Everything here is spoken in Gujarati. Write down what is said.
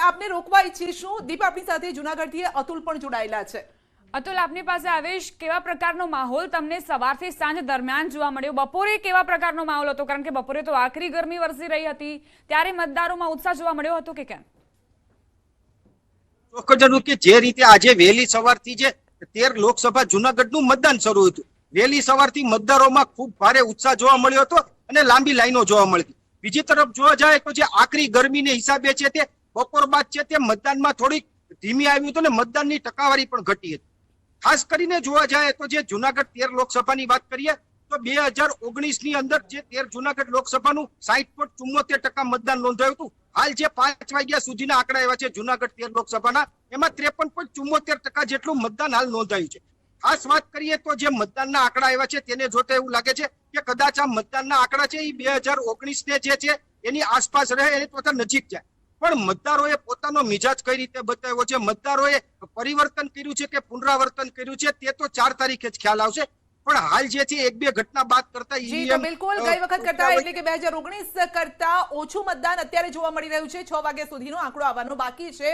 આપને રોકવા ઈચ્છીશું। દીપ, આપણી સાથે જૂનાગઢથી અતુલ પણ જોડાયેલા છે। અતુલ, આપની પાસે આવેશ, કેવા પ્રકારનો માહોલ તમને સવારથી સાંજ દરમિયાન જોવા મળ્યો? બપોરે કેવા પ્રકારનો માહોલ હતો? કારણ કે બપોરે તો આકરી ગરમી વરસી રહી હતી, ત્યારે મતદારોમાં ઉત્સાહ જોવા મળ્યો હતો કે કેમ? ચોક્કસ કે જે રીતે આજે વહેલી સવારથી જે 13 લોકસભા જૂનાગઢનું મતદાન શરૂ હતું, વહેલી સવારથી મતદારોમાં ખૂબ ભારે ઉત્સાહ જોવા મળ્યો હતો અને લાંબી લાઈનો જોવા મળી। બીજી તરફ જોવા જાય તો જે આકરી ગરમીને હિસાબે છે તે બપોર બાદ છે તે મતદાનમાં થોડીક ધીમી આવ્યું હતું ને મતદાનની ટકાવારી પણ ઘટી હતી। ખાસ કરીને જોવા જાય તો જે જૂનાગઢ 13 લોકસભાની વાત કરીએ તો 2019 ની અંદર જે 13 જૂનાગઢ લોકસભાનું 60.74% મતદાન નોંધાયું હતું। હાલ જે 5 વાગ્યા સુધીના આંકડા આવ્યા છે જૂનાગઢ 13 લોકસભાના, એમાં 53.74% જેટલું મતદાન હાલ નોંધાયું છે। ખાસ વાત કરીએ તો જે મતદાનના આંકડા આવ્યા છે તેને જોતા એવું લાગે છે કે કદાચ આ મતદાનના આંકડા છે એ 2019 ને જે છે એની આસપાસ રહે એની તથા નજીક જાય। પણ મતદારોએ પોતાનો મિજાજ કઈ રીતે બતાવ્યો છે, મતદારોએ પરિવર્તન કર્યું છે કે પુનરાવર્તન કર્યું છે, તે તો 4 તારીખે જ ખ્યાલ આવશે। પણ હાલ જે છે એક બે ઘટના બાદ કરતા જી, તો બિલકુલ ગઈ વખત કરતા એટલે કે 2019 કરતા ઓછું મતદાન અત્યારે જોવા મળી રહ્યું છે। 6 વાગ્યા સુધીનો આંકડો આવવાનો બાકી છે।